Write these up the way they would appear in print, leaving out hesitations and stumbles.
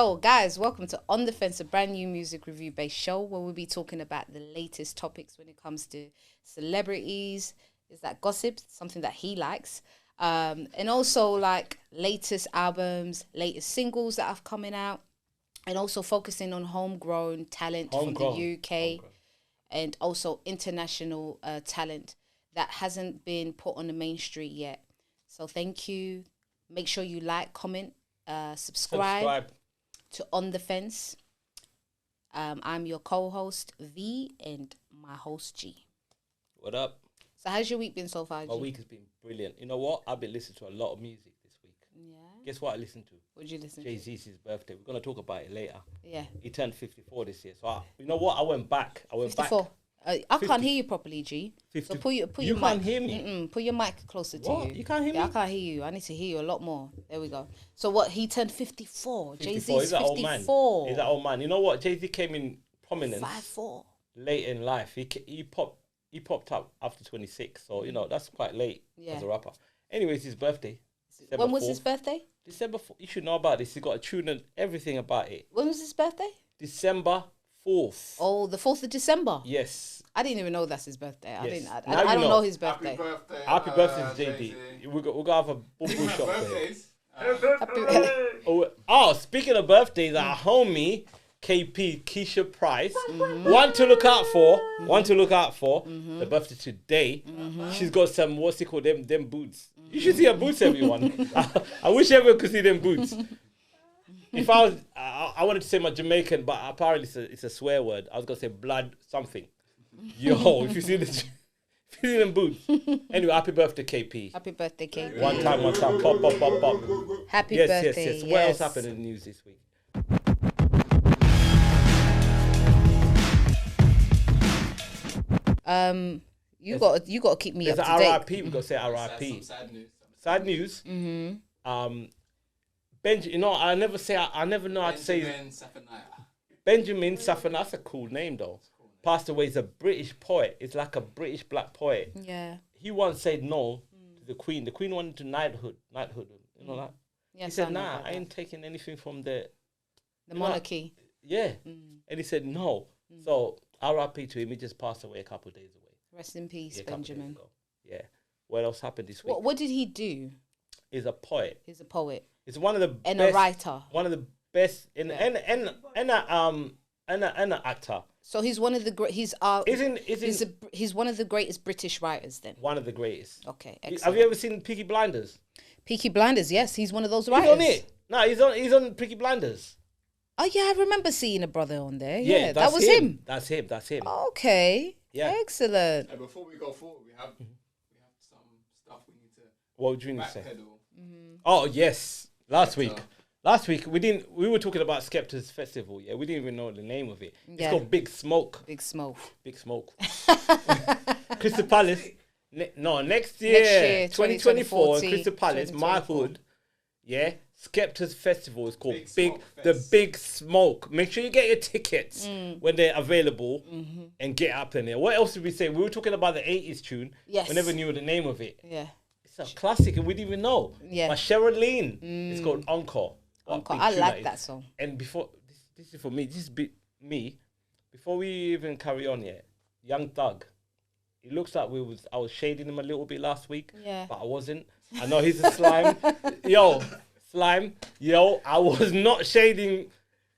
So, guys, welcome to On the Fence, a brand new music review-based show where we'll be talking about the latest topics when it comes to celebrities. Is that gossip? Something that he likes. And also, like, latest albums, latest singles that have coming out. And also focusing on homegrown talent from the UK. And also international talent that hasn't been put on the main street yet. So, thank you. Make sure you like, comment, subscribe to On the Fence. I'm your co-host V and my host G. What up? So how's your week been so far, G? My week has been brilliant. You know what? I've been listening to a lot of music this week. Yeah. Guess what I listened to? What did you listen to? Jay-Z's birthday. We're going to talk about it later. Yeah. He turned 54 this year. So, you know what? I went back. 54. I can't hear you properly, G. 50. So put your you mic. can't hear me? Put your mic closer to What? you. You can't hear me? I can't hear you. I need to hear you a lot more. There we go. So what? He turned 54. 54. Jay-Z's He's 54. that old man. He's that old man. You know what? Jay-Z came in prominence 5'4". late in life. He popped up after 26. So, you know, that's quite late as a rapper. Anyways, his birthday. When was his birthday? December 4th. You should know about this. He got a tune and everything about it. When was his birthday? December 4th. Oh, the 4th of December? Yes. I didn't even know that's his birthday. Yes. I don't know his birthday. Happy birthday, JD. We're going to have a boo shop for him. Oh, speaking of birthdays, our homie, KP, Keisha Price, one to look out for, the birthday today. She's got some, what's it called, them boots. You should see her boots, everyone. I wish everyone could see them boots. If I was, I wanted to say my Jamaican, but apparently it's a swear word. I was going to say blood something. Yo, if you see them boots. Anyway, happy birthday, KP. Happy birthday, KP. One time. Pop. Happy birthday. Yes. What else happened in the news this week? You got to keep me up to date. There's R.I.P. We got to say R.I.P. Sad news. You know, I never know how to say Benjamin Zephaniah. That's a cool name though. Passed away. He's a British poet. It's like a British black poet. Yeah. He once said no to the Queen. The Queen wanted to knighthood. You know that? Yes, he said, nah, I ain't taking anything from the monarchy. Yeah. And he said no. So R.I.P. to him. He just passed away a couple of days away. Rest in peace, Benjamin. Yeah. What else happened this week? What did he do? He's a poet. He's a poet. He's one of the and best, a writer. One of the best and an actor. So he's one of the great. He's one of the greatest British writers. Then one of the greatest. Okay, excellent. Have you ever seen Peaky Blinders? Peaky Blinders, yes, he's one of those writers. He's on it. No, he's on Peaky Blinders. Oh yeah, I remember seeing a brother on there. Yeah, that was him. That's him. Okay. Yeah. Excellent. And before we go forward, we have some stuff we need to. What would you need to say? Backpedal. Oh yes, last week we were talking about Skepta's festival. Yeah, we didn't even know the name of it. It's called Big Smoke. Big Smoke. Crystal Palace. Next year, 2024, Crystal Palace, my hood. Yeah, Skepta's festival is called Big Smoke. Make sure you get your tickets when they're available and get up in there. What else did we say? We were talking about the 80s tune. Yes. We never knew the name of it. Yeah. It's a classic and we didn't even know. Yeah. By Cheryl Lynne. It's called Encore. Encore. I like that song. And before, this is for me, me. Before we even carry on yet, Young Thug. It looks like I was shading him a little bit last week. Yeah. But I wasn't. I know he's a slime. Slime. I was not shading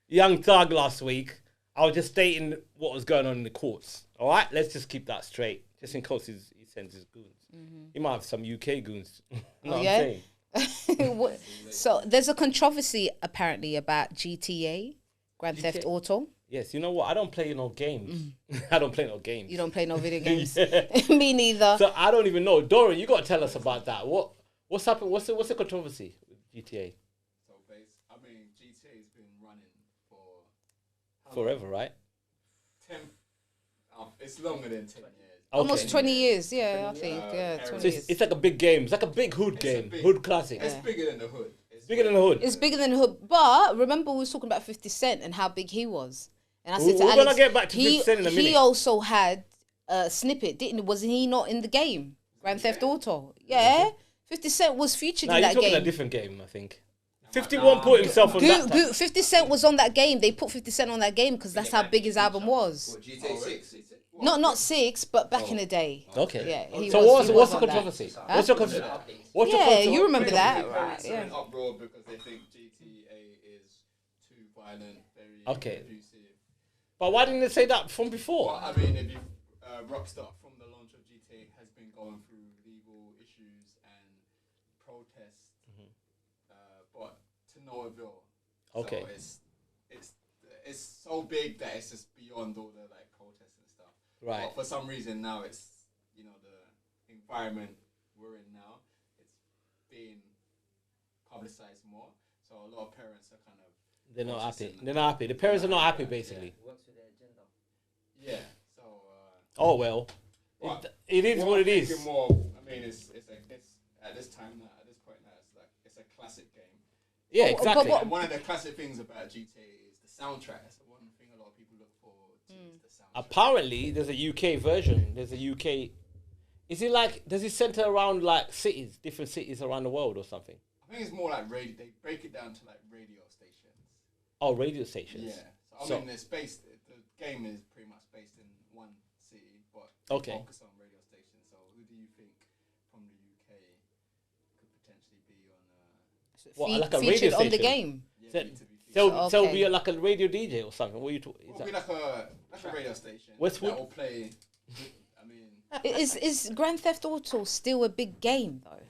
Young Thug last week. I was just stating what was going on in the courts. All right? Let's just keep that straight. Just in case he sends his goons. He might have some UK goons. I'm saying? So there's a controversy apparently about GTA, Grand Theft Auto. Yes, you know what? I don't play no games. I don't play no games. You don't play no video games? Me neither. So I don't even know. Dora, you got to tell us about that. What's happened? What's the controversy with GTA? So, GTA's been running for... Forever, right? 10... it's longer than 10 years. Okay. Almost 20 years, yeah, I think. 20 years. It's like a big game. It's like a big hood game. Hood classic. It's bigger than the hood. It's bigger than the hood. It's bigger than the hood. But remember we was talking about 50 Cent and how big he was. And I said to Alex, we're going to get back to 50 Cent in a minute. He also had a snippet, wasn't he not in the game? Grand Theft Auto. Yeah. 50 Cent was featured in that game. you're talking a different game, I think. 50 won't put himself on that. 50 Cent was on that game. They put 50 Cent on that game because that's how big his album was. What, GTA 6? Not 6, but back in the day. Okay. Yeah. He So was what's the on that. controversy? Huh? What's your controversy? Yeah, you remember that, Parents right? are Yeah. in uproar because they think GTA is too violent, very abusive. But why didn't they say that from before? Well, I mean, if you Rockstar from the launch of GTA has been going through legal issues and protests, but to no avail. Okay. So it's so big that it's just beyond all the like protests and stuff. Right. But for some reason now it's the environment we're in now, it's being publicized more. So a lot of parents are kind of They're not happy. They're not happy. The parents are not happy, basically. Works with their agenda. Yeah. So. Oh well. It is what it is. More, I mean, it's at this time now, at this point now, it's a classic game. Yeah, exactly. And one of the classic things about GTA is the soundtrack. That's the one thing a lot of people look forward to. Is the soundtrack. Apparently, there's a UK version. There's a UK. Is it like? Does it center around like cities, different cities around the world, or something? I think it's more like radio. They break it down to like radio stations. Oh, radio stations. Yeah. So I mean, it's based. The game is pretty much based in one city, but Okay. focus on radio stations. So who do you think from the UK could potentially be on? What, like a radio featured on the station? game. So, to be featured? so Okay. be like a radio DJ or something. What are you talking? It'll be like a radio station Westwood? that will play. I mean, Is Grand Theft Auto still a big game though?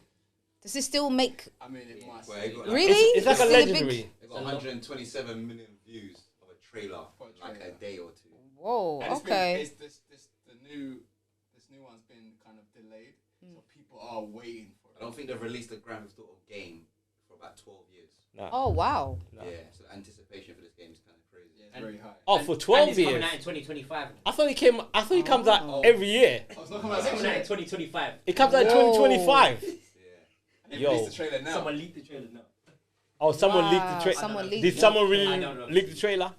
Does it still make? it must. Well, it got Really? It's like a still big- legendary. It got 127 million views of a trailer For a in like a trailer. day or two. Whoa. And it's Okay. Been, this new one's been kind of delayed, so people are waiting for it. I don't think they've released a Grand Theft Auto game for about 12 years. No. Oh wow. No. Yeah, so the anticipation for this game is kind of crazy. Yeah, it's very high. Oh, And- for and 12 it's coming years. out in 2025. I thought he comes out Oh. every year. Oh, it's not coming out It's coming out in next year. 2025. It comes out in Whoa. 2025. Yeah. They Yo. released the trailer now. Someone leaked the trailer now. Oh, someone leaked the Wow, trailer. someone leaked Did it. someone I really don't know. leak the trailer?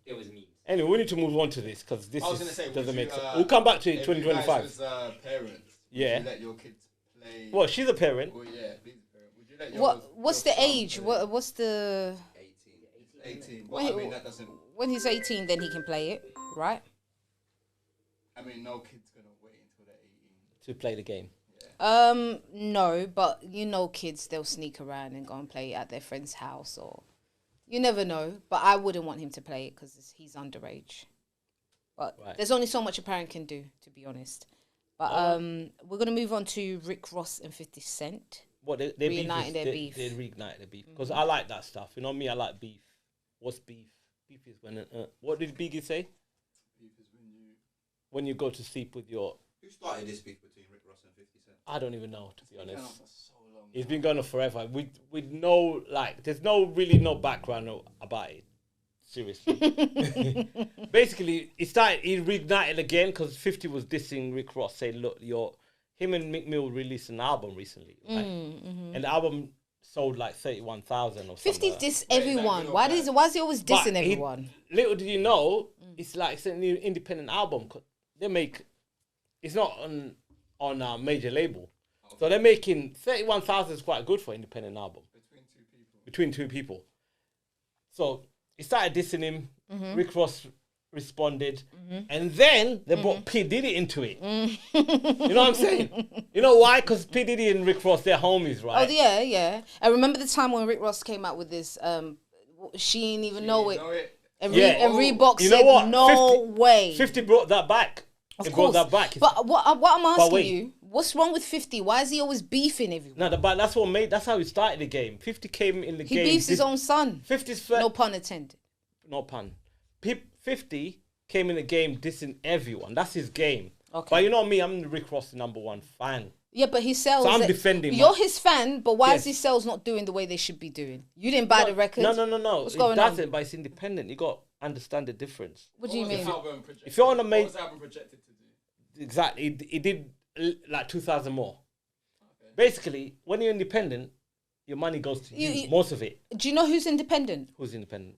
It was me. Anyway, we need to move on to this because this I was gonna say, doesn't would make you, sense. We'll come back to it if 2025. You guys was parents, Yeah. would you let your kids play? Well, she's a parent. Well, yeah, please, parent. Would you let your What's your the son age? play? What's the 18. But When I he- mean, that doesn't. when he's 18? Then he can play it, right? I mean, no kid's gonna wait until they're 18. To play the game. No, but kids, they'll sneak around and go and play at their friend's house, or you never know. But I wouldn't want him to play it because he's underage. But Right. there's only so much a parent can do, to be honest. But we're gonna move on to Rick Ross and 50 Cent. What they Reigniting their beef. They reignite their beef because I like that stuff. You know me, I like beef. What's beef? Beef is when. What did Biggie say? Beef is When you go to sleep with your. Who started this beef between Rick Ross and 50 Cent? I don't even know, to be been going on honest. for so long. It's been going on forever. With no there's no background about it. Seriously. Basically, he reignited again because 50 was dissing Rick Ross, saying, "Look, him and Meek Mill released an album recently, right? And the album sold like 31,000 or 50 something. Like that. diss everyone. Why is he always But dissing everyone? Little did you know, it's like it's a new independent album. It's not on a major label, so they're making 31,000 is quite good for an independent album between two people. So he started dissing him. Rick Ross responded, and then they brought P Diddy into it. You know what I'm saying? You know why? Because P Diddy and Rick Ross, they're homies, right? Oh yeah. I remember the time when Rick Ross came out with this. She didn't even know it. And Reebok You know said, what? "No way." 50 brought that back. Of He course. brought that back. But what I'm asking wait. you, what's wrong with 50? Why is he always beefing everyone? No, but that's how he started the game. 50 came in the He game. beefs his own son. 50's first. No pun intended. No pun. 50 came in the game dissing everyone. That's his game. Okay. But you know me, I'm the Rick Ross #1 fan. Yeah, but he sells. So I'm defending You're my- his fan, but why is Yes. his sales not doing the way they should be doing? You didn't buy the record. No. What's It going doesn't, on? but it's independent. You got to understand the difference. What do you mean? If you're on a main- What was the album projected to do? Exactly. It did like 2,000 more. Basically, when you're independent, your money goes to you. Most of it. Do you know who's independent? Who's independent?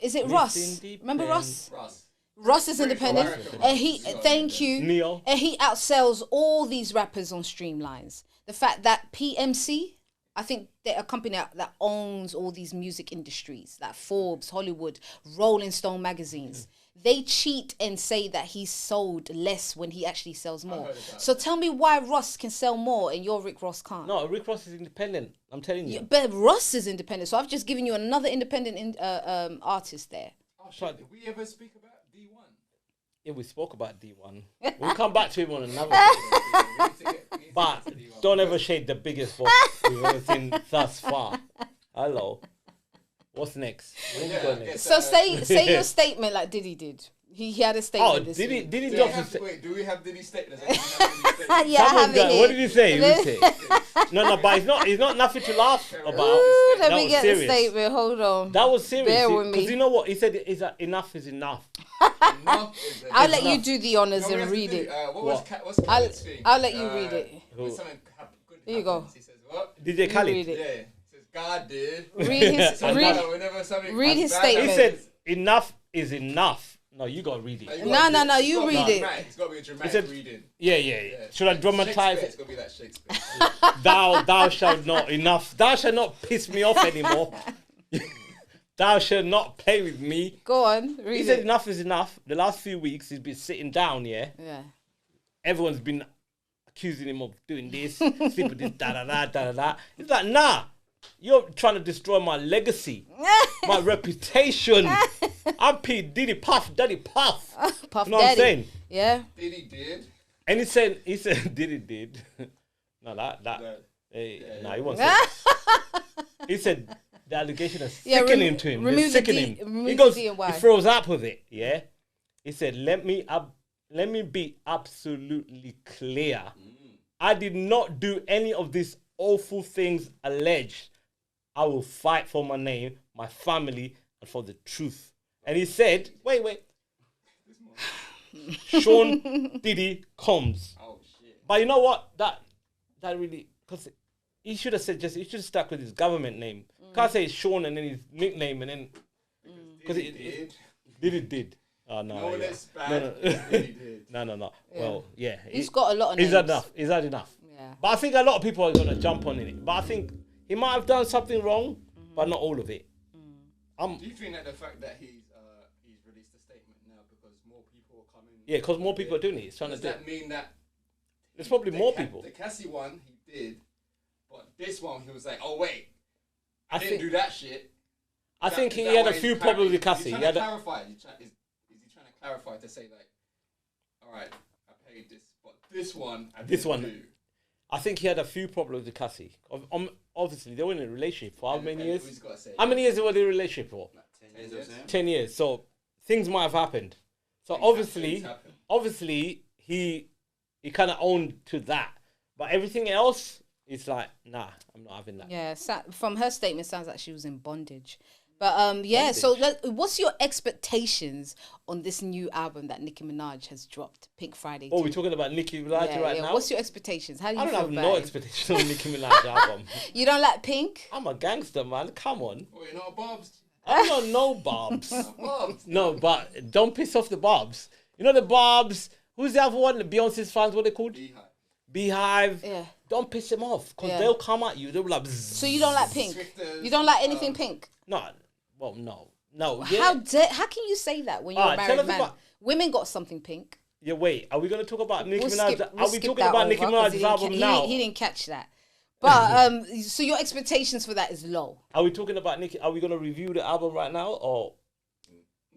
Is it Miss Russ? Independent. Remember Russ? Russ. Russ is independent, American and he. Russ. Thank you. Neo. And he outsells all these rappers on streamlines. The fact that PMC, I think they're a company that owns all these music industries, like Forbes, Hollywood, Rolling Stone magazines. They cheat and say that he sold less when he actually sells more. So tell me why Ross can sell more and your Rick Ross can't. No, Rick Ross is independent. I'm telling you. But Ross is independent. So I've just given you another independent artist there. Oh shit! Did we ever speak about D1? Yeah, we spoke about D1. We'll come back to him on another day. But don't ever shade the biggest boss we've ever seen thus far. Hello. What's next? Where we go next? So say your statement like Diddy did. He had a statement. Oh, this Diddy week. dropped a Wait, do we have Diddy's statement? Yeah, I have it here. What did he say? No, but it's not nothing to laugh about. Ooh, let That me was get serious. the statement. Hold on. That was serious. Bear with me. Because you know what? He said is that enough is enough. I'll let you do the honors and read it. What's Khaled's thing? I'll let you read it. When something good Here you go. happens, he says, what? DJ Khaled. read Yeah. it. He says, God did. Whenever something read his bad statement. He said enough is enough. No, you gotta read it. No, you read it. It's got to be a dramatic said- reading. Yeah. Should I dramatize It's it? got to be like Shakespeare. Thou shalt not enough. Thou shalt not piss me off anymore. Thou shalt not play with me. Go on, read He said it. enough is enough. The last few weeks he's been sitting down, yeah. Everyone's been accusing him of doing this, sleeping this, da. He's like, nah, you're trying to destroy my legacy, my reputation. I'm P. Diddy Puff, Daddy Puff. Puff You know what I'm Daddy. saying? Yeah. Diddy did. And he said Diddy did. No, that. Hey, Yeah, nah, yeah. he won't say that. He said the allegation is sickening to him. remove It's the sickening. D- remove He the goes, D and Y. he throws up with it, yeah? He said, let me be absolutely clear. I did not do any of these awful things alleged. I will fight for my name, my family, and for the truth. And he said, wait. Sean Diddy comes. Oh, shit. But you know what? That really, because he should have said he should have stuck with his government name. Can't say it's Sean and then his nickname and then because Diddy did. Oh no. No, yeah. that's bad. Diddy did. No. Well, yeah. He's got a lot of names. Is that enough? Is that enough? Yeah. But I think a lot of people are gonna jump on it. But I think he might have done something wrong, but not all of it. Do you think that the fact that he's released a statement now because more people are coming? Yeah, because more people are doing it. It's trying Does to do. that mean that There's probably more people. The Cassie one he did, but this one he was like, oh wait, I I didn't think do that shit. I think Is he that had why a he's few problems with clarifying? Cassie. Is He he had trying a, to clarify? Is he trying to clarify to say like, all right, I paid this, but this one I This didn't one- do. I think he had a few problems with Cassie. Obviously, they were in a relationship for how many And years? who's gotta say How it? many years were they in a relationship for? 10 years. 10 years. So things might have happened. So Things happen. obviously he kind of owned to that. But everything else, it's like, nah, I'm not having that. Yeah, from her statement, sounds like she was in bondage. But yeah, so what's your expectations on this new album that Nicki Minaj has dropped, Pink Friday? Oh, we're talking about Nicki Minaj right now? What's your expectations? How do you I don't feel have about no it? expectation on Nicki Minaj album. You don't like Pink? I'm a gangster, man. Come on. Oh, you're not Bob's. I'm not no Bobs. Bob's. No, but don't piss off the Bobs. You know the Bobs? Who's the other one? The Beyonce's fans, what they called? Beehive. Beehive. Yeah. Don't piss them off, because Yeah. they'll come at you. They'll be like, So you don't like Pink? Swifters, You don't like anything Pink? no. Well, no. No. How can you say that when you're a Alright, tell married us man? about- Women got something Pink. Yeah, wait. Are we going to talk about Nicki We'll Minaj? skip- we'll Are we skip talking that about Nicki over 'cause Minaj's he didn't album ca- now? He didn't catch that. But so your expectations for that is low. Are we talking about Nicki? Are we going to review the album right now? Or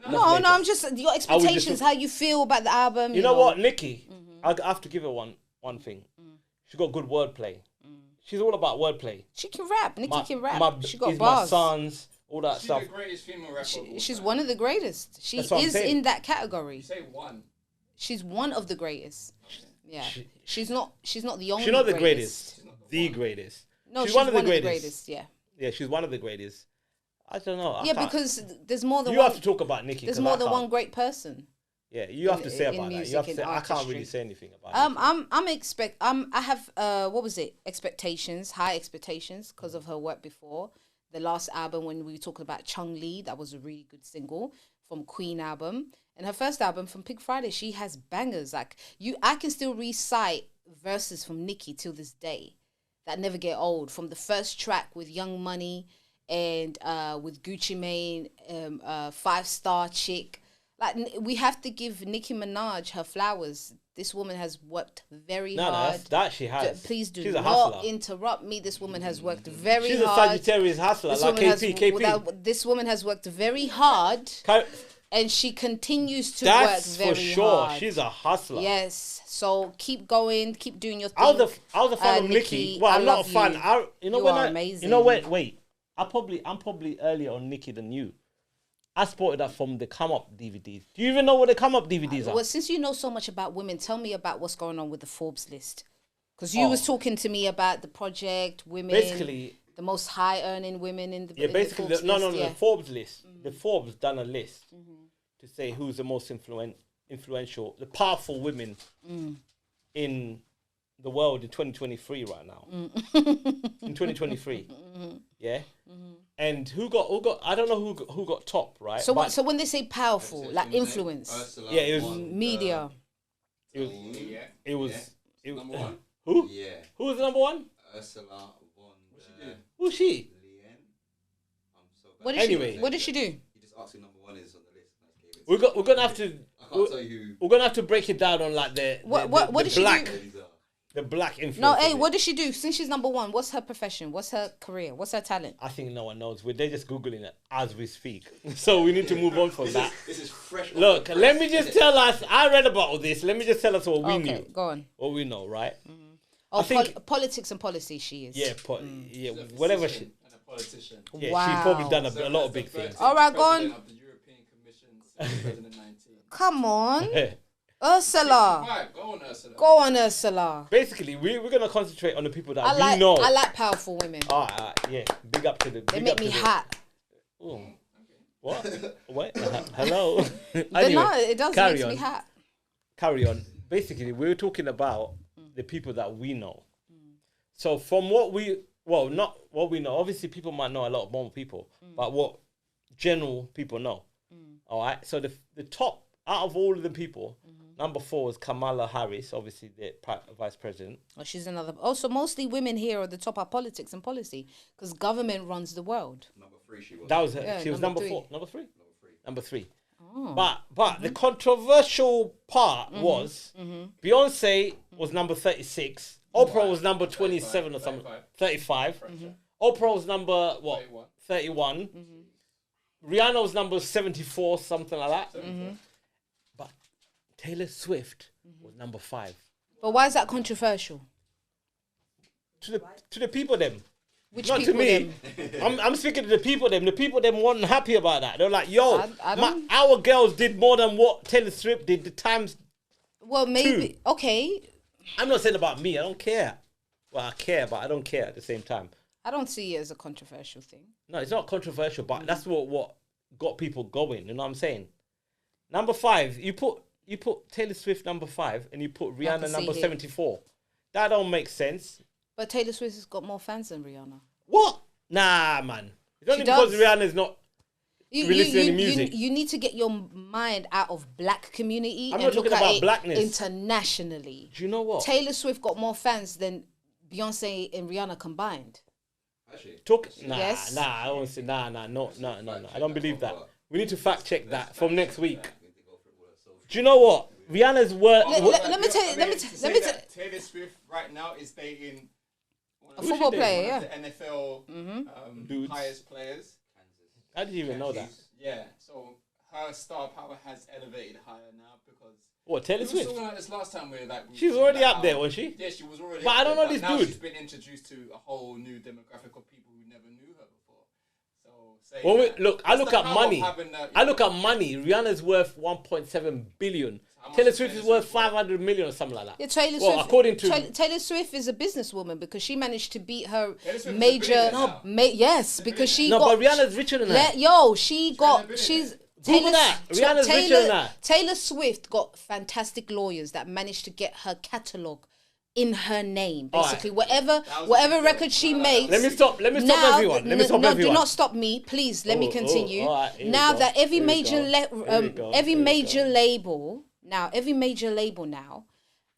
No, later. I'm just your expectations, how you feel about the album. You know what, Nikki? I have to give her one thing. She got good wordplay. She's all about wordplay. She can rap. Nicki can rap. She got my bars. sons, all that She's stuff. the greatest female rapper. of all She's time. one of the greatest. She That's what I'm is saying. in that category. You say one. She's one of the greatest. Yeah, she's not the only. She's not the greatest. The greatest. No, she's one of the greatest. Yeah. Yeah, she's one of the greatest. I don't know. I Yeah, can't- because there's more than you one. have to talk about Nikki. There's 'cause more I than can't. one great person. Yeah, you have to say in about that. music You have to and say. I can't really artistry. say anything about it. I have what was it? Expectations, high expectations because of her work before. The last album when we were talking about Chung Lee, that was a really good single from Queen album. And her first album from Pink Friday, she has bangers. Like I can still recite verses from Nicki till this day. that never get old. From the first track with Young Money and with Gucci Mane, 5-star chick. Like, we have to give Nicki Minaj her flowers. This woman has worked very hard. That she has. Please do She's a not hustler. interrupt me. This woman has worked very She's hard. a Sagittarius hustler, This like woman has- KP. this woman has worked very hard, and she continues to That's work very for sure. hard. She's a hustler. Yes. So keep going, keep doing your thing. I was a fan of Nikki. Well, I'm not a fan. You are amazing. You know what? Wait. I'm probably earlier on Nikki than you. I spotted that from the Come Up DVDs. Do you even know what the Come Up DVDs are? Well, since you know so much about women, tell me about what's going on with the Forbes list. Because you was talking to me about the project, women, Basically, the most high earning women in the yeah. in Basically, the Forbes list, the Forbes list. The Forbes done a list to say who's the most influential, the powerful women in the world in 2023 right now. In 2023, yeah. And who got? I don't know who got top, right? So But so when they say powerful, like influence, Ursula Yeah, it was- won media. it was number one. who? Yeah. Who was the number one? Ursula won. Who's she? Leanne. I'm so bad. What did Anyway. she? What did she do? You just asked who number one is on the list. And I gave it We're gonna have to. I can't tell you We're gonna have to break it down on like What did she black, do? who these are. the black influence. No, of hey, it. what does she do? Since she's number one, what's her profession? What's her career? What's her talent? I think no one knows. They're just googling it as we speak. So we need to move on from that. This is fresh. off Look, the let press, me just innit? tell us. I read about all this. Let me just tell us what we Okay, knew. go on. What we know, right? Oh, I think- politics and policy. She is. Yeah, She's a whatever physician she. and a politician. Yeah, Wow. she's probably done So a lot of that's big the things. first All right, go on. president of the European Commission since 2019. Come on, Ursula. Right, go on, Ursula. Go on, Ursula. Basically, we're gonna concentrate on the people that I we know. like powerful women. All right, yeah. Big up to the. They big make up me to the- hot. Ooh. What? What? Hello. But no, it does carry make on. me hot. Carry on. Basically, we were talking about the people that we know. So from what not what we know. Obviously, people might know a lot more people, but what general people know. All right. So the top out of all of the people, number 4 is Kamala Harris, obviously the vice president. Oh, she's another. Also, mostly women here are the top of politics and policy because government runs the world. Number 3 she was. That was her. Yeah, She was number number 3. 4. Number 3. Number 3. Oh. But the controversial part was Beyonce was number 36. Oprah was number 27 or something. 35. Oprah was number what? 31. Rihanna was number 74, something like that. But Taylor Swift was number 5. But why is that controversial? To the people them. Which Not people to me. them? I'm speaking to the people them. The people them weren't happy about that. They're like, yo, I don't- our girls did more than what Taylor Swift did. The times. Well, maybe. Okay. I'm not saying about me. I don't care. Well, I care, but I don't care at the same time. I don't see it as a controversial thing. No, it's not controversial, but that's what got people going. You know what I'm saying? Number 5, you put Taylor Swift number 5, and you put can Rihanna see number here. 74. That don't make sense. But Taylor Swift has got more fans than Rihanna. What? Nah, man. It's only She because does. Rihanna's not. You, Releasing you, any you, music. you need to get your mind out of black community I'm and not look talking at about it blackness. internationally. Do you know what? Taylor Swift got more fans than Beyonce and Rihanna combined. Actually. Yes. I don't say no. I don't believe that. We need to fact check that from next week. Do you know what? Rihanna's work. Let me tell you. Let me tell you. Taylor Swift right now is dating one A of football the- player, one of yeah. the NFL Dudes. highest players. How did you even know that? Yeah, so her star power has elevated higher now because What, Taylor we were Swift? talking about this last time where like She was already up there, wasn't she? Yeah, she was already. But up I don't there, know this now dude. She's been introduced to a whole new demographic of people who never knew her before. So saying Well, that, look, I that's look the at power of money. having that, I look at money. Rihanna's worth 1.7 billion. How much Taylor is Swift is Taylor worth Swift worth? 500 million or something like that. Yeah, Taylor Well, Swift. according to Taylor Swift is a businesswoman because she managed to beat her Taylor Swift is a major. billionaire now. Yes, because she no, got. but Rihanna's richer than that. She a got. billionaire. She's. Google that. Rihanna's richer than that. Taylor Swift got fantastic lawyers that managed to get her catalogue in her name. All right. Basically, was whatever a record she big makes. Let me stop everyone. Let me stop no, everyone. do not stop me, please. Let me continue. all right, here we Now go. that every Here we major, go. Here we go. every Here we major go. label now, every major label now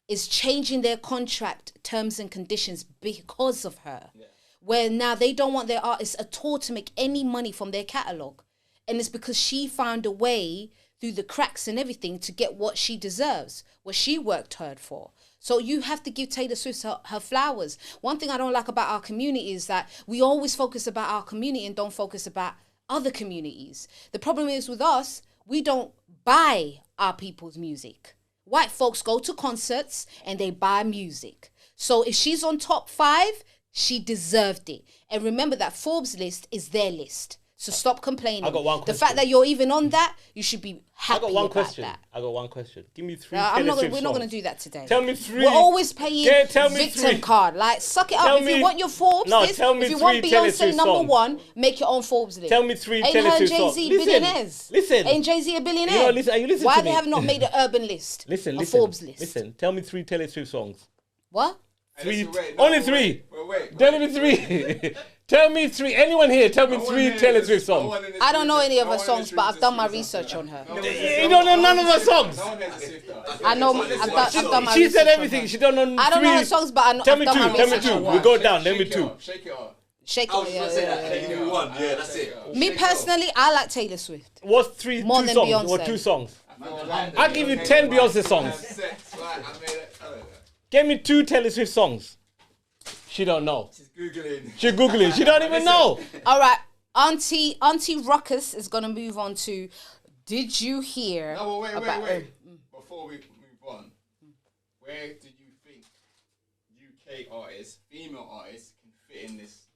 is changing their contract terms and conditions because of her. Yeah. Where now they don't want their artists at all to make any money from their catalogue. And it's because she found a way through the cracks and everything to get what she deserves, what she worked hard for. So you have to give Taylor Swift her flowers. One thing I don't like about our community is that we always focus about our community and don't focus about other communities. The problem is with us, we don't buy our people's music. White folks go to concerts and they buy music. So if she's on top 5, she deserved it. And remember that Forbes list is their list. So stop complaining. I got one question. The fact that you're even on that, you should be happy about that. I got one question. Give me 3 we're not songs. going to do that today. Tell me 3. We're always paying tell me victim 3. card. Like, suck it up. If you want your Forbes list, if you want Beyonce number 1, make your own Forbes list. Tell me 3 Taylor Swift songs. Ain't Jay-Z billionaires? Listen. Ain't Jay-Z a billionaire? Are you listening Why to they me? have not made an urban list? A Forbes list. Listen. Tell me 3 Taylor Swift songs. What? 3. Only 3. Tell me 3. Tell me 3. Anyone here? Tell me 3 Taylor Swift songs. I don't know any of her songs, but I've done my research on her. You don't know none of her songs. I know. I've done my research. She said everything. She don't know. I don't know her songs, but I know. Tell me 2. Tell me 2. We go down. Let me 2. Shake it up. Shake I was it. gonna say that. Give me 1. Yeah, that's it. Me personally, I like Taylor Swift. What's 3 More two than songs? Beyonce. Or 2 songs? I'll I'll give you 10 Beyonce songs. Give me 2 Taylor Swift songs. She don't know. She's Googling. She don't even know. All right. Auntie Ruckus is going to move on to, did you hear? No, wait. Before we move on, where do you think UK artists, female artists, can fit in this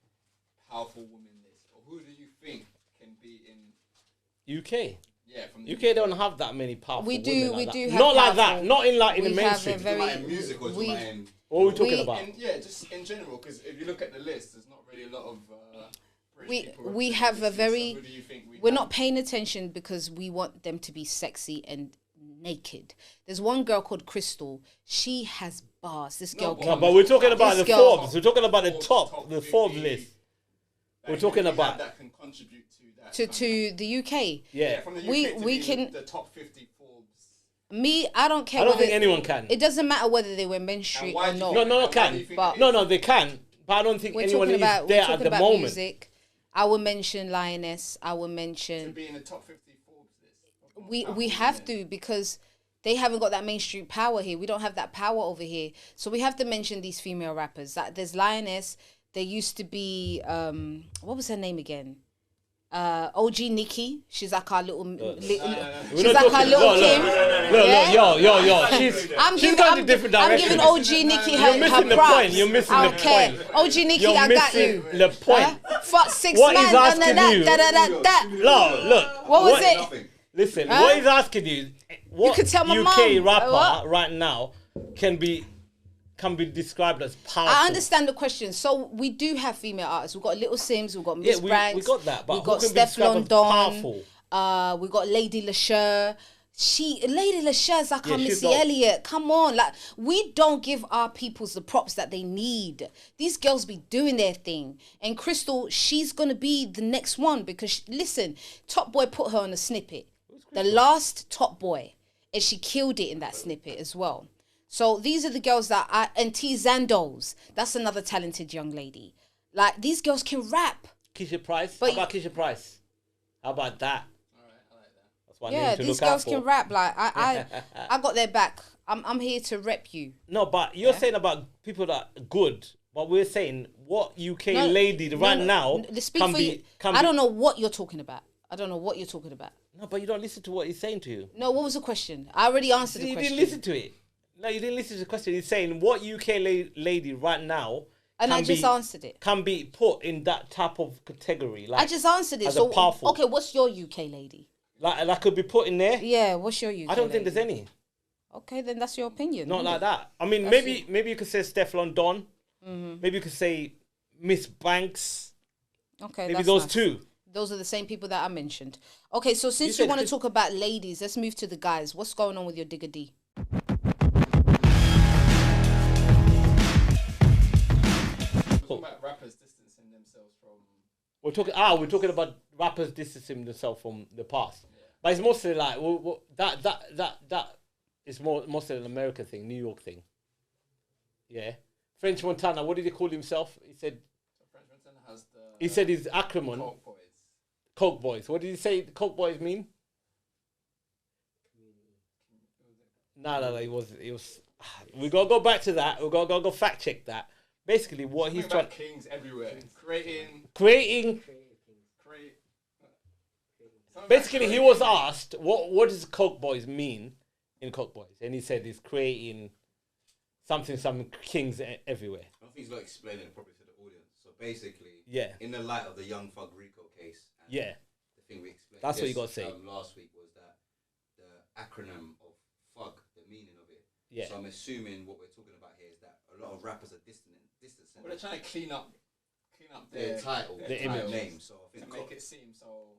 powerful woman list? Or who do you think can be in UK? Yeah, from the UK don't have that many powerful women like do that. have Not like powerful- that. Not in like in we the have a mainstream. very- Like in music or we- like in... What are we talking about? Just in general, because if you look at the list, there's not really a lot of British people we represented have in a this list. very So who do you think we're have? not paying attention because we want them to be sexy and naked. There's one girl called Crystal. She has bars. This girl No, but we're talking about the This girl- Forbes. We're talking about the top, the Forbes 50 list. that We're you talking have about that can contribute to that to the UK. yeah. from the UK we to we be can- the top 50 Forbes. I don't care. I don't whether- think anyone can. It doesn't matter whether they were mainstream And why or do you not. think- No, and why can. do you think But- it is? No, they can. But I don't think We're anyone talking is about there we're at talking the about moment. music. I will mention Lioness. I will To mention be in the top 50 Forbes list. of we powerful have women. to because they haven't got that mainstream power here. We don't have that power over here. So we have to mention these female rappers. That there's Lioness. There used to be what was her name again? OG Nikki. She's like our little. She's like our little Kim. Look, yo. She's going in a different I'm direction. giving OG Nikki her You're missing the props. point. You're missing I the don't care. point. OG Nikki, You're I got missing you. the point. Fuck 6 What man. he's asking you- That. Look. What was it? Nothing. Listen, Huh? what he's asking you, what could tell my UK mum. rapper What? right now can be described as powerful? I understand the question. So we do have female artists. We've got Little Sims. We've got Miss we Branks. got that, but we've who got can be Steph described as London. powerful? We've got Lady Lashur. Lady Lashur's like our she's Missy not- Elliott. Come on, like we don't give our peoples the props that they need. These girls be doing their thing, and Crystal, she's gonna be the next one because listen, Top Boy put her on a snippet, the last Top Boy, and she killed it in that snippet as well. So these are the girls and T Zandos. That's another talented young lady. Like these girls can rap. Keisha Price? But- How about Keisha Price? How about that? That's one Yeah, name to these look out girls for. can rap. Like I got their back. I'm here to rep you. No, but you're saying about people that are good, but we're saying what UK lady right now Speak can for be. you. Can I be, don't know what you're talking about. No, but you don't listen to what he's saying to you. No, what was the question? I already answered the You question. didn't listen to it. No, you didn't listen to the question. He's saying what UK lady right now And I just answered it. can be put in that type of category. Like I just answered it. as a So powerful. okay, what's your UK lady? Like that could be put in there. Yeah, what's your UK? I don't think lady? there's any. Okay, then that's your opinion. Not isn't like it? that. I mean, That's maybe you could say Steph London. Maybe you could say Miss Banks. Okay, Maybe that's those nice. two. Those are the same people that I mentioned. Okay, so since said you want to Chris- talk about ladies, let's move to the guys. What's going on with your Digger D? Talking about rappers distancing themselves from. We're talking about rappers distancing themselves from the past. But it's mostly like that is mostly an American thing, New York thing. Yeah. French Montana, what did he call himself? He said So French Montana has the. he said his acronym, Coke Boys. Coke Boys. What did he say the Coke Boys mean? No, it was. We gotta go back to that. We gotta go fact check that. Basically, what he's trying. Kings everywhere. Creating. Creating. Basically, he was asked, what does Coke Boys mean in Coke Boys? And he said he's creating some kings everywhere. I don't think he's got to explain it properly to the audience. So basically, Yeah. in the light of the Young Thug Rico case, and Yeah. the thing we explained That's what you gotta say. last week was that the acronym of FUG, the meaning of it. Yeah. So I'm assuming what we're talking about here is that a lot of rappers are distancing Well, they're trying to clean up their title, their their image. name. So I to think make it seem so.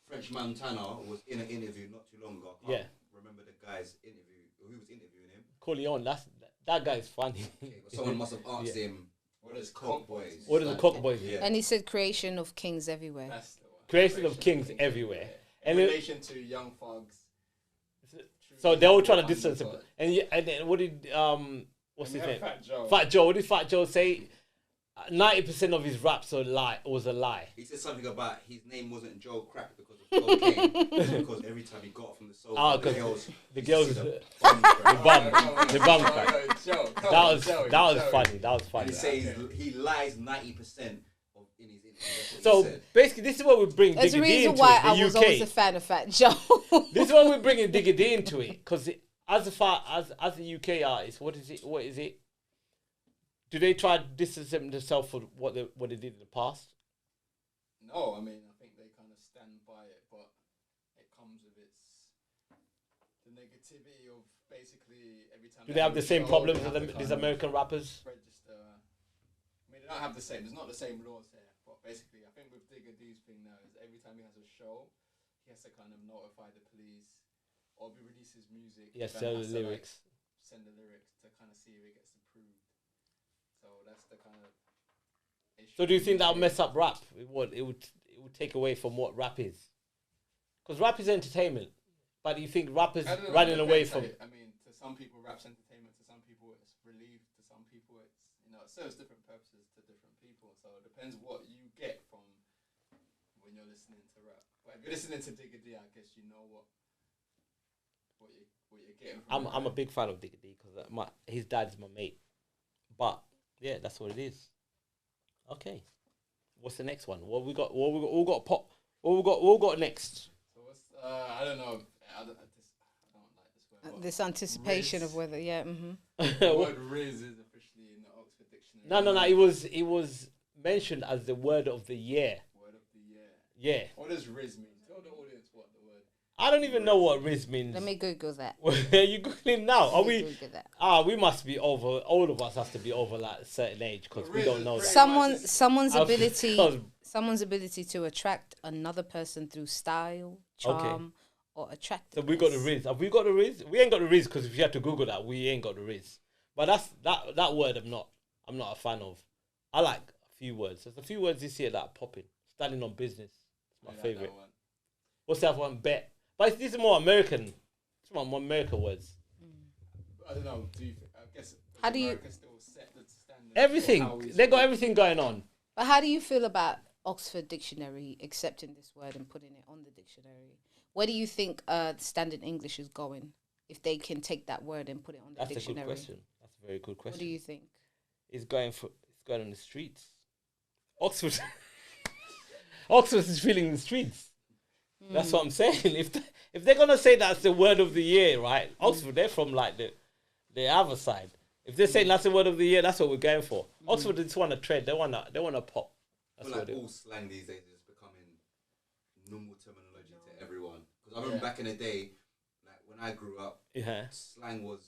French Montana was in an interview not too long ago. I Yeah. can't remember the guy's interview, who was interviewing him. Corleone, that guy's funny. Okay, but someone must have asked him, What is Coke Boys? What is the Coke Boys? Yeah. And he said creation of kings everywhere. That's the one. Creation of kings everywhere. In And relation to Young Thugs. So they were trying to distance him. And then what did what's his name? Fat Joe. Fat Joe. What did Fat Joe say? 90% of his raps was a lie. He said something about his name wasn't Joe Crack because of cocaine. Because every time he got up from the sofa, Oh, the because girls, the girls, the the bum crack. bum crack. That was funny. That was And funny. he says he lies 90% of in his interview. That's what So he said. basically, this is what we bring There's Diggy a D reason into why it, I the was always a UK. fan of Fat Joe. This is why we're bringing Diggy D into it, because as a UK artist, what is it? Do they try to distance themselves from what they did in the past? No, I mean, I think they kind of stand by it, but it comes with the negativity of basically every time. Do they have the same show, problems they as have to these kind of American rappers? Register. I mean, they don't have the same. There's not the same laws here, but basically, I think with Digger D's thing now is every time he has a show, he has to kind of notify the police, or if he releases music, Yes, then sell has the to, lyrics. send the lyrics to kind of see if it gets approved. So that's the kind of issue. So do you think that'll mess up rap? It would take away from what rap is? Because rap is entertainment, but do you think rappers I don't know, running it away depends, from? I mean, to some people, rap's entertainment. To some people, it's relief. To some people, it's it serves different purposes to different people. So it depends what you get from when you're listening to rap. But if you're listening to Digga D, I guess you know what you're getting from I'm a big fan of Digga D because his dad's my mate. But yeah, that's what it is. Okay, what's the next one? What we got? What we got? Pop. What we got next? So what's I don't know. I don't like this word. This anticipation Rizz. of whether, yeah. Mm-hmm. The word Rizz is officially in the Oxford Dictionary. No. It was mentioned as the word of the year. Word of the year. Yeah. What does Rizz mean? Tell the audience what the word. I don't even know what Rizz means. Let me Google that. Are you googling now? Are Let me we? Google that. We must be over. All of us have to be over like a certain age because we Rizz don't is know pretty that. Someone's I've- ability because- someone's ability to attract another person through style, charm, or attractiveness. So we got the Rizz. Have we got the Rizz? We ain't got the Rizz because if you had to Google that, we ain't got the Rizz. But that word I'm not a fan of. I like a few words. There's a few words this year that are popping. Standing on business. It's my favorite. What's the other one? Bet. But these are more American. It's more American words. I don't know. I guess. How do you- America still set the standard for Everything. how we They got speak? everything going on. But how do you feel about Oxford Dictionary accepting this word and putting it on the dictionary? Where do you think standard English is going if they can take that word and put it on the That's dictionary? a good question. That's a very good question. What do you think? It's going on the streets. Oxford. Oxford is feeling the streets. That's what I'm saying. If they're gonna say that's the word of the year, right? Oxford, they're from like the other side. If they're saying that's the word of the year, that's what we're going for. Oxford just want to trend. They want to pop. I That's feel what like they all slang these days is becoming normal terminology to everyone. Because I remember back in the day, like when I grew up, Yeah. slang was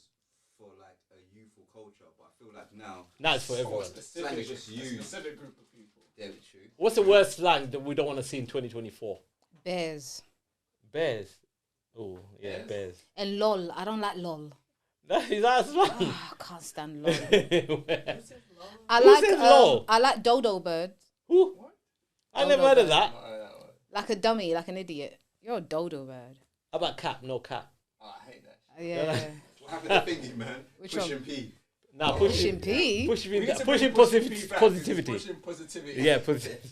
for like a youthful culture. But I feel like now, Now it's for For everyone. a Slang is just a used. specific group of people. yeah, true. What's the worst slang that we don't want to see in 2024? Bears. Bears. Oh yeah, Bears? bears. And lol. I don't like lol. That is that slang. I can't stand lol. I Who like says lol? I like dodo bird. Who? I never heard of that. Like a dummy, like an idiot. You're a dodo bird. How about cap? No cap. Oh, I hate that. Yeah. What happened to Thingy, man? Which Push one? and P. Nah, Pushing P. We need to pushing bring P back, 'cause positivity. it's pushing positivity. Yeah, positivity.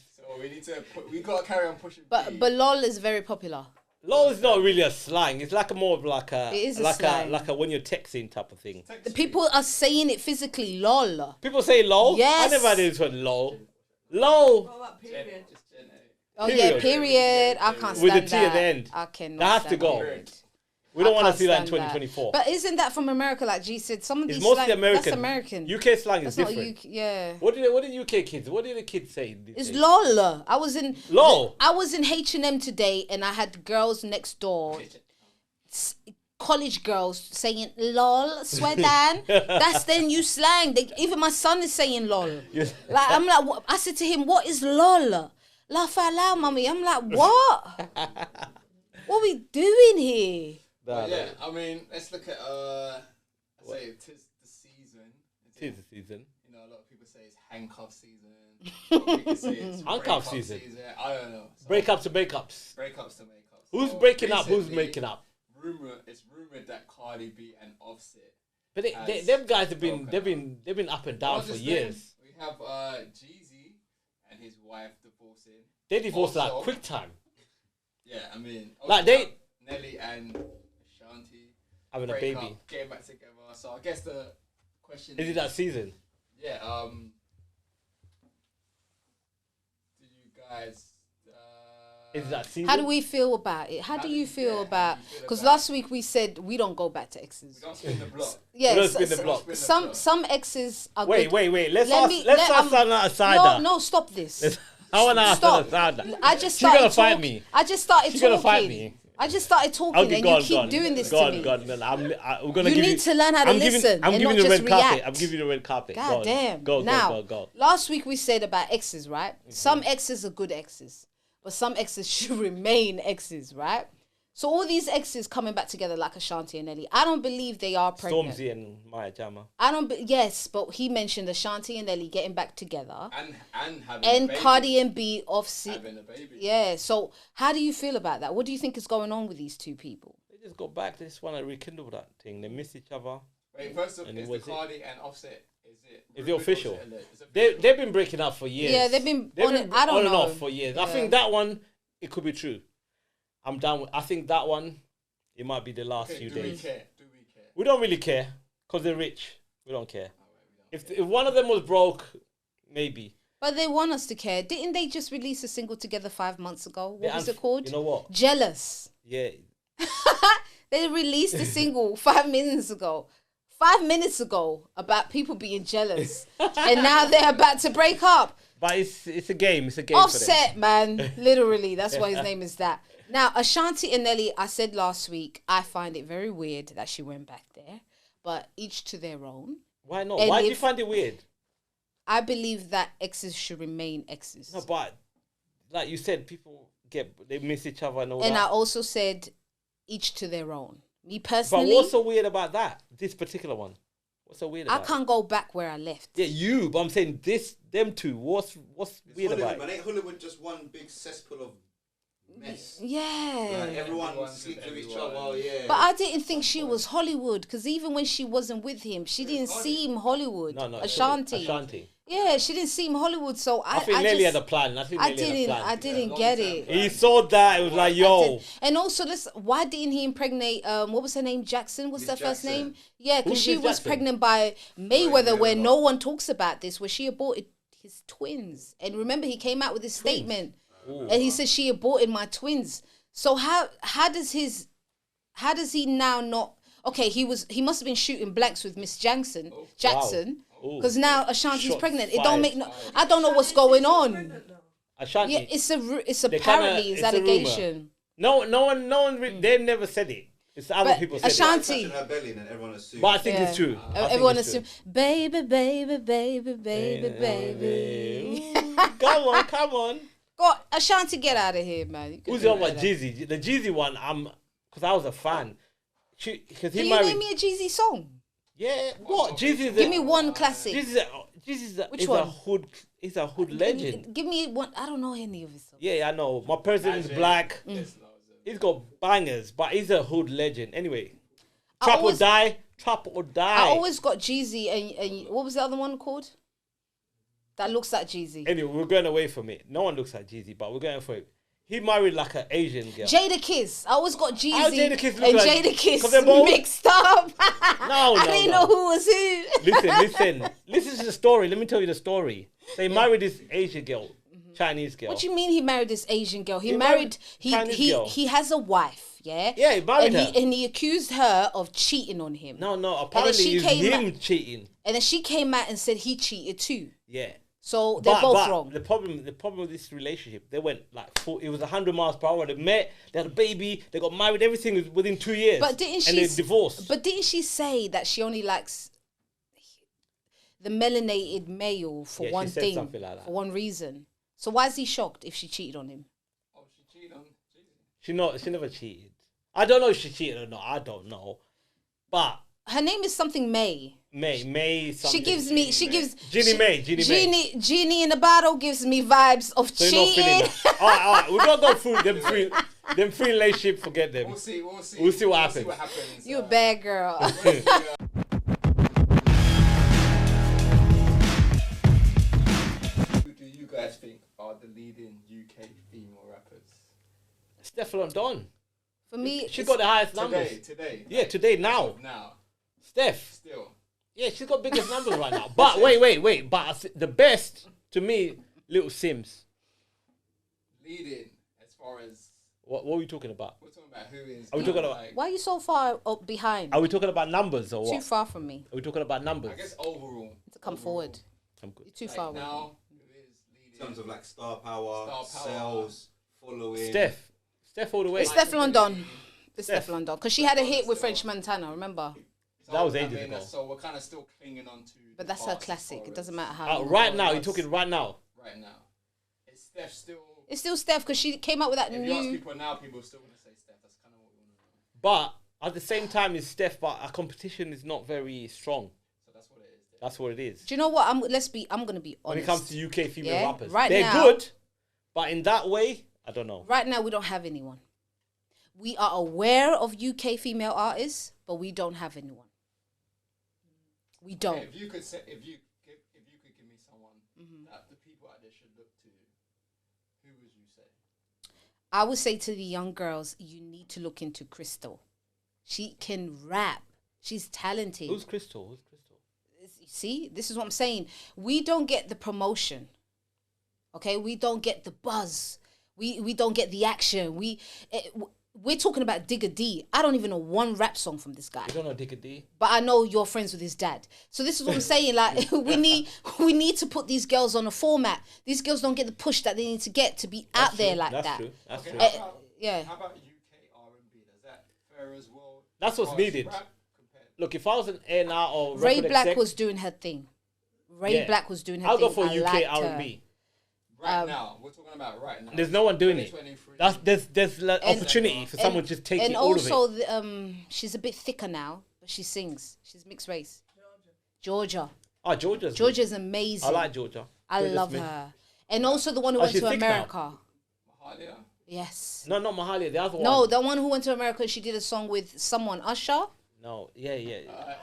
So we gotta carry on pushing. P. But lol is very popular. LOL is not really a slang. It's like more of like a. It is a like slang. like a when you're texting type of thing. The people are saying it physically, lol. People say LOL. Yes. I never had this word LOL. LOL. What about period? Oh yeah, Period. period. I can't stand With the that. T at the end. I cannot. That has to stand go. period. We don't I want to can't see that in stand 2024. But isn't that from America? Like G said, some of It's these mostly slang, American. That's American. UK slang is That's not different. UK. Yeah. What did UK kids? What did the kids say? these It's days? lol. I was in Lol. I was in H&M today, and I had girls next door, college girls saying lol, swedan. That's their new slang. Even my son is saying lol. Yes. Like I'm like, I said to him, "What is lol?" Laugh out loud, mummy. I'm like, what? What we doing here? But yeah, I mean, let's look at I say it is the season. Tis the season. You know, a lot of people say it's handcuff season. A lot of people say it's Handcuff breakup season. I don't know. So Breakups to breakups. breakups to makeups. Who's So breaking up? Who's recently, making up? It's rumored that Cardi B and Offset. But As them guys have been broken they've been up and down Not for just years. them, we have Jeezy and his wife divorcing. They divorced like Also- quick time. Yeah, I mean, Like, also they- have Nelly and Ashanti Having a break baby. up, getting back together. So I guess the question Is it that season? Yeah. Do you guys? Is it that season? How do we feel about it? How do you feel how about? do you feel Because about- last week we said we don't go back to exes. We don't spin the block. Yeah, We don't spin the block. Some exes are Wait, good. wait. Let's Let ask me- let's let- ask Sana aside. No, stop this. I want to ask Stop. Sana aside. I just She's gonna started fight talking. me. I just started She's talking. gonna fight me. I just started talking, Okay, and go you on, keep go on. doing this Go to on, me. go on. We're gonna You give need to learn how to listen I'm and giving not you the just red carpet. react. I'm giving you the red carpet. God Go on. damn. Go. Now, last week we said about exes, right? Some exes are good exes, but some exes should remain exes, right? So all these exes coming back together like Ashanti and Nelly, I don't believe they are pregnant. Stormzy and Maya Jama. Yes, but he mentioned Ashanti and Nelly getting back together, And having a and baby. Cardi and B Offset. Having a baby. Yeah. So how do you feel about that? What do you think is going on with these two people? They just go back. They just want to rekindle that thing. They miss each other. Wait, first of all, And is the was it- Cardi and Offset? Is it official? It's They've been breaking up for years. Yeah, they've been on and- I don't on and know. off for years. I Yeah. think that one it could be true. I'm down with. I think that one it might be the last few Do we days. care? Do we care? We don't really care because they're rich. We don't care. If one of them was broke, maybe. But they want us to care. Didn't they just release a single together 5 months ago? What was it called? You know what? Jealous. Yeah. They released a single 5 minutes ago. 5 minutes ago about people being jealous. And now they're about to break up. But it's a game. It's a game for them. Offset, man. Literally. That's why his name is that. Now, Ashanti and Nelly, I said last week, I find it very weird that she went back there. But each to their own. Why not? And Why do you if- find it weird? I believe that exes should remain exes. No, but like you said, people they miss each other and all And I that. also said each to their own. Me But personally, what's so weird about that? This particular one. What's so weird I about can't go back where I left. it? Yeah, you. But I'm saying them two. What's It's weird Hollywood, about man. it? Ain't Hollywood just one big cesspool of mess? Yeah. Like, everyone Everyone's sleeps with with each everyone. other, yeah. But I didn't think she was Hollywood because even when she wasn't with him, she didn't Cardi. seem Hollywood. No. Ashanti. Ashanti. Yeah, she didn't seem Hollywood. So I think Nelly just, had a plan. I think I Nelly had a didn't. plan. I didn't long get term it. plan. He saw that. It was like, I yo. did. And also, why didn't he impregnate? What was her name? Jackson. What's Miss her first Jackson. name? Yeah, because Who's she Miss was Jackson? pregnant by Mayweather, where Mayweather. no one talks about this. Where she aborted his twins, and remember he came out with his statement, and he said she aborted my twins. So how does he now not? Okay, he must have been shooting blanks with Miss Jackson, Ooh. because now Ashanti's Shots pregnant. It fired. don't make no. I don't know what's going on. Ashanti. Yeah, it's They apparently kinda- it's it's a rumor. allegation. No one. They've never said it. It's other But people said Ashanti- it. Touching her belly and everyone assumes. But I think Yeah. it's true. I think Everyone it's true. assumes, baby, baby, baby, baby, baby. Come on. God, Ashanti, get out of here, man. You can Who's do the one? better. Jeezy. The Jeezy one. Because I was a fan. Because he Can you married. name me a Jeezy song? Yeah. What? Jeezy's Give me one classic. Which Which one? He's a hood legend. Give me one. I don't know any of his songs. Yeah, I know. My president is black. He's got bangers, but he's a hood legend. Anyway, I Trap or always- Die. trap or die. I always got Jeezy and what was the other one called? That looks like Jeezy. Anyway, we're going away from it. No one looks like Jeezy, but we're going for it. He married like an Asian girl. Jada Kiss. I always got Jeezy Jada Kiss look and like- Jada Kiss 'cause they're both- mixed up. No, I didn't know who was who. Listen to the story. Let me tell you the story. They married this Asian girl, Chinese girl. What do you mean he married this Asian girl? He married he Chinese girl. he has a wife, yeah? Yeah, he married her. And he accused her of cheating on him. No, then apparently she it's came him out- cheating. And then she came out and said he cheated too. Yeah. So they're both wrong. The problem with this relationship, they went like it was 100 miles per hour. They met, they had a baby, they got married. Everything was within 2 years. But didn't and she they divorced? But didn't she say that she only likes the melanated male for Yeah, one she said thing, something like that. for one reason? So why is he shocked if she cheated on him? Oh, she cheated on Jeezy. She never cheated. I don't know if she cheated or not. I don't know. But Her name is something May. May something. She gives Jeannie May. Genie in the bottle gives me vibes of So you're not feeling cheating. that. All right. We're gonna go through them three relationship. Forget them. We'll see. We'll see what happens. You a bad girl. Who do you guys think are the leading UK female rappers? Stefflon Don. For me, She it's- got the highest numbers. Today. Yeah, today now. Now. Steph. Still. Yeah, she's got biggest numbers right now. But wait. But the best to me, Little Sims. Leading as far as What are we talking about? we're talking about who is. Are we talking about- like, why are you so far up behind? Are we talking about numbers or Too what? far from me Are we talking about numbers? I guess overall. to come forward. I'm good. You're too Like far away. now, who is leading? In terms of like star power, Star power. sales, following. Steph all the way. It's Stefflon Don. It's Steph. Stefflon Don. Because she had a hit with French Montana, remember? So, That was I ages mean, ago. So we're kind of still clinging on to. But the that's her past classic. as It far doesn't as matter how. Right now, long it you're was. talking right now. Right now, is Steph still? It's still Steph because she came out with that If you ask new. people now, people are still gonna say Steph. That's kind of what we want to know. But at the same time, it's Steph, but our competition is not very strong. So that's what it is. That's what it is. Do you know what? I'm gonna be honest. When it comes to UK female Yeah, rappers, right they're now- good, but in that way, I don't know. Right now, we don't have anyone. We are aware of UK female artists, but we don't have anyone. We don't. If you could say, if you could give me someone Mm-hmm. that the people out there should look to, who would you say? I would say to the young girls, you need to look into Crystal. She can rap. She's talented. Who's Crystal? See, this is what I'm saying. We don't get the promotion. Okay, we don't get the buzz. We don't get the action. We're talking about Digga D. I don't even know one rap song from this guy. You don't know Dicka D? But I know you're friends with his dad. So this is what I'm saying. Like we need to put these girls on a format. These girls don't get the push that they need to get to be out there like That's that. true. That's Okay, true. how about, yeah. How about UK R&B? Does that fare as well? That's what's as far as needed. rap compared- Look, if I was an A&R or Ray record Black exec, was doing her thing. Ray Yeah. Black was doing her I'll thing. go for I UK liked her. R&B. Right now, we're talking about right now. There's no one doing it. 2023. There's like opportunity for someone just taking all of it. And also, she's a bit thicker now, but she sings. She's mixed race. Georgia. Oh, Georgia's good. Georgia's amazing. I like Georgia. I Georgia love Smith. her. And also the one who Oh, went she's to thick now. America. Mahalia? Yes. No, not Mahalia. The other one. No, the one who went to America, she did a song with someone, Usher. No, yeah.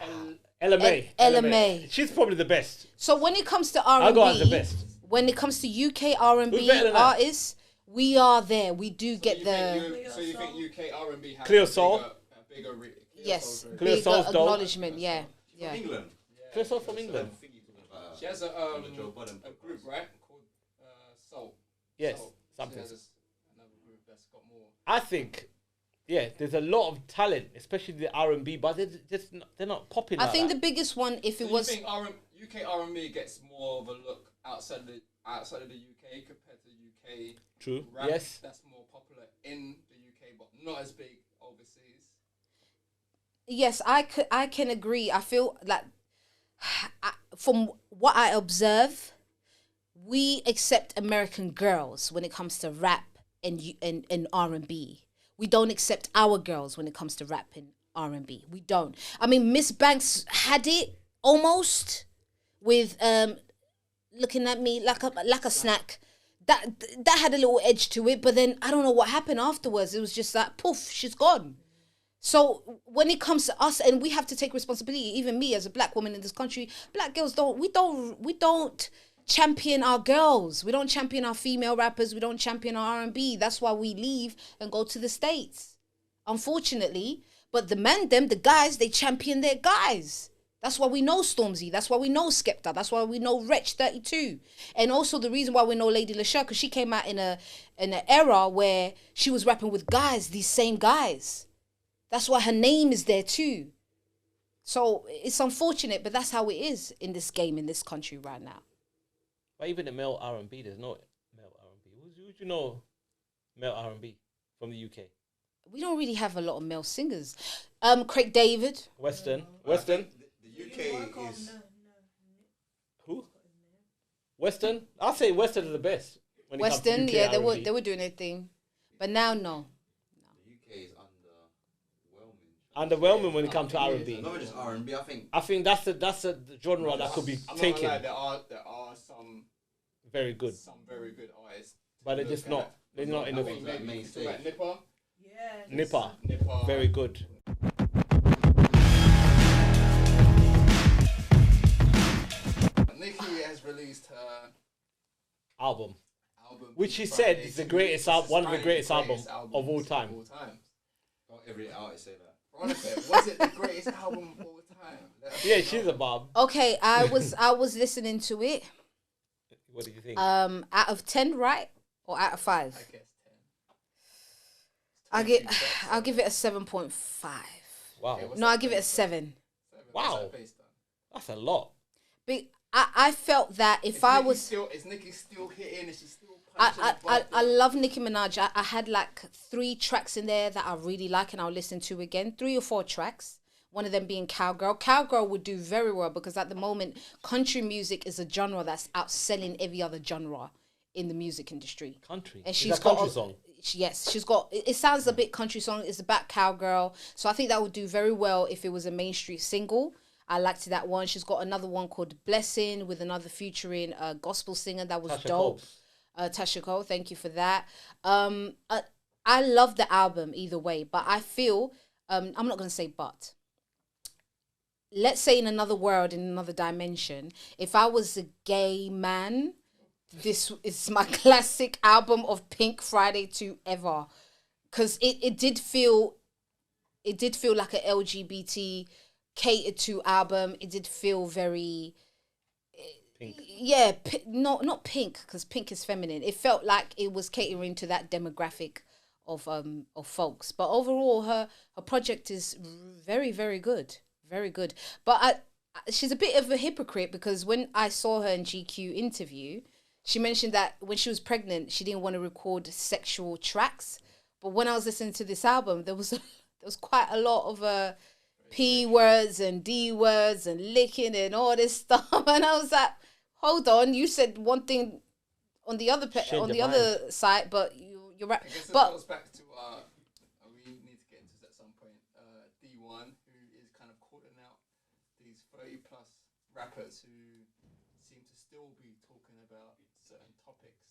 And LMA. LMA. She's probably the best. So when it comes to R&B, I'll go as the best. when it comes to UK R&B Who's better than that? artists, we are there. We do get So you think UK R&B has Clear a Soul? bigger yes, Clear big Soul's dope. acknowledgement. Yeah, From yeah. England. Chris off from England. I think you're talking about her. She has a On the Joe Budden a group, right? Called Soul. Yes, Soul. something. She has another group that's got more. I think, yeah, there's a lot of talent, especially the R&B, but they're not popping. I like think that. the biggest one, if So it you was, think UK R&B gets more of a look outside of the UK compared to UK True. rap Yes. that's more popular in the UK but not as big overseas? yes, I can agree. I feel like from what I observe, we accept American girls when it comes to rap and R&B. We don't accept our girls when it comes to rap and R&B. We don't. I mean, Miss Banks had it almost with looking at me like a snack. That had a little edge to it, but then I don't know what happened afterwards. It was just like poof, she's gone. So when it comes to us, and we have to take responsibility, even me as a black woman in this country, black girls don't champion our girls. We don't champion our female rappers. We don't champion our R&B. That's why we leave and go to the States, unfortunately. But the men, the guys, they champion their guys. That's why we know Stormzy. That's why we know Skepta. That's why we know Wretch 32. And also the reason why we know Lady Lachelle, because she came out in an era where she was rapping with guys, these same guys. That's why her name is there too. So it's unfortunate, but that's how it is in this game, in this country right now. But even the male R&B, there's no male R&B. Who do you know male R&B from the UK? We don't really have a lot of male singers. Craig David. Western. The UK is... Who? Western? I'll say Western is the best. When it comes to Western, UK yeah, R&B. they were doing their thing. But now, no. The UK is underwhelming. Underwhelming when it comes to R&B. Not just R&B, I think that's a genre that could be taken. I'm not gonna lie, there are some very good. Some very good artists. But they're just not. They're not in the main stage. Nipper. Nipper. Nipper. Very good. Nikki has released her Album. Which she Friday said is the greatest It's one of the greatest albums albums of all time. Not every artist say that. Veronica, was it the greatest album of all time? Yeah, she's a bob. Okay, I was listening to it. What do you think? Out of 10, right? Or out of 5? I guess 10. I'll give it a 7.5. Wow. No, I'll give it a 7. Wow. That's a lot. But I felt that if I was... Is Nikki still hitting? Is she still punching? I love Nicki Minaj. I had like 3 tracks in there that I really like and I'll listen to again. 3 or 4 tracks. One of them being Cowgirl. Cowgirl would do very well because at the moment, country music is a genre that's outselling every other genre in the music industry. Country? And she's got a country song? Yes, she's got... It sounds a bit country song. It's about Cowgirl. So I think that would do very well if it was a mainstream single. I liked that one. She's got another one called Blessing with another featuring a gospel singer that was dope. Tasha Cole, thank you for that. I love the album either way, but I feel, I'm not going to say but. Let's say in another world, in another dimension, if I was a gay man, this is my classic album of Pink Friday 2 ever. Because it did feel like an LGBT catered to album. It did feel very... Pink. Yeah, not pink, because pink is feminine. It felt like it was catering to that demographic of folks. But overall, her project is very, very good. Very good. But she's a bit of a hypocrite because when I saw her in GQ interview, she mentioned that when she was pregnant, she didn't want to record sexual tracks. But when I was listening to this album, there was quite a lot of P words and D words and licking and all this stuff. And I was like, hold on, you said one thing on the other side, but you're right. I guess it but goes back to we need to get into this at some point. D1, who is kind of calling out these 30+ rappers who seem to still be talking about certain topics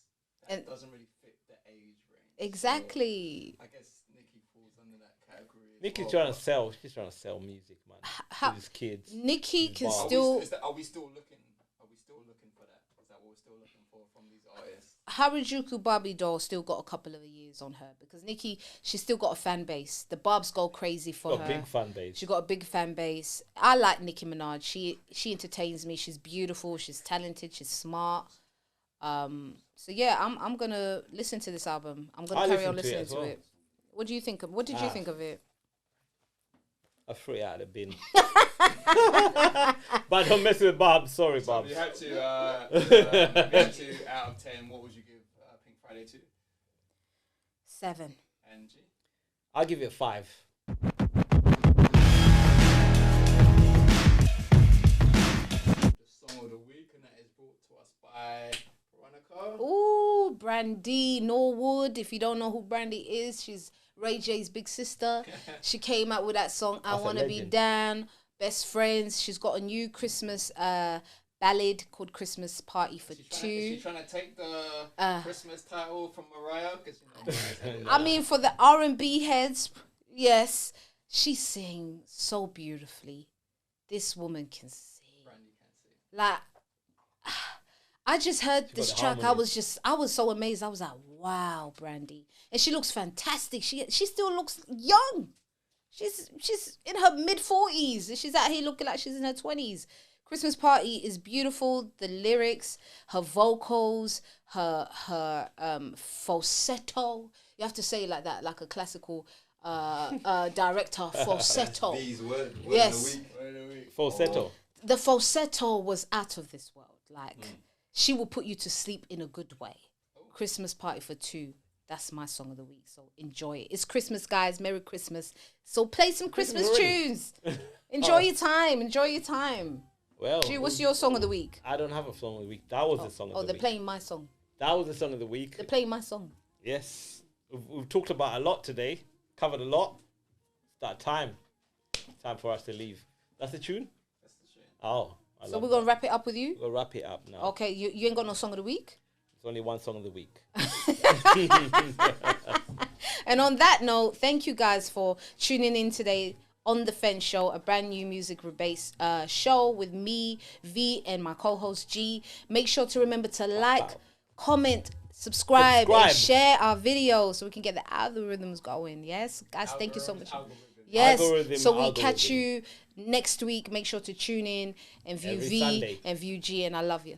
that doesn't really fit the age range. Exactly. So I guess Nikki falls under that category. Nikki's trying to sell. She's trying to sell music, man. To these kids. Nikki can Wow. still. Are we still looking for that? Is that what we're still looking for from these artists? Harajuku Barbie doll still got a couple of years on her because Nikki, she's still got a fan base. The Barbs go crazy for her. Got a big fan base. She got a big fan base. I like Nicki Minaj. She entertains me. She's beautiful. She's talented. She's smart. So yeah, I'm gonna listen to this album. I'm gonna carry on listening to it. What do you think of? What did you think of it? I threw it out of the bin. But don't mess with Bob. Sorry, Bob. So you had to out of 10. What would you give Pink Friday 2? 7. And G? I'll give it a 5. The song of the week, and that is brought to us by Veronica. Ooh, Brandy Norwood. If you don't know who Brandy is, she's Ray J's big sister. She came out with that song, I Wanna Be Down, Best Friends. She's got a new Christmas ballad called Christmas Party for Two. Is she trying to take the Christmas title from Mariah? 'Cause, I mean, for the R&B heads, yes. She sings so beautifully. This woman can sing. Brandy can sing. Like, I just heard this the track. harmonies. I was so amazed. I was like, wow, Brandy. And she looks fantastic. She still looks young. She's in her mid-40s. She's out here looking like she's in her 20s. Christmas Party is beautiful. The lyrics, her vocals, her falsetto. You have to say it like that, like a classical director. Falsetto. These words. Yes. Falsetto. The falsetto was out of this world. Like, she will put you to sleep in a good way. Christmas Party for Two. That's my song of the week. So enjoy it. It's Christmas, guys. Merry Christmas. So play some Christmas tunes. Enjoy your time. Enjoy your time. Well, Gee, what's your song of the week? I don't have a song of the week. That was the song of the they're week. playing my song. That was the song of the week. They're playing my song. Yes. We've talked about a lot today. Covered a lot. It's that time. Time for us to leave. That's the tune? That's the tune. Oh. So we're going to wrap it up with you? We'll wrap it up now. Okay, you ain't got no song of the week? There's only one song of the week. And on that note, thank you guys for tuning in today on The Fence Show, a brand new music-based show with me, V, and my co-host, G. Make sure to remember to like, comment, subscribe, and share our videos so we can get the algorithms going. Yes? Guys, thank you so much. Yes, so we catch you next week. Make sure to tune in and view Every V Sunday. and view G, and I love you.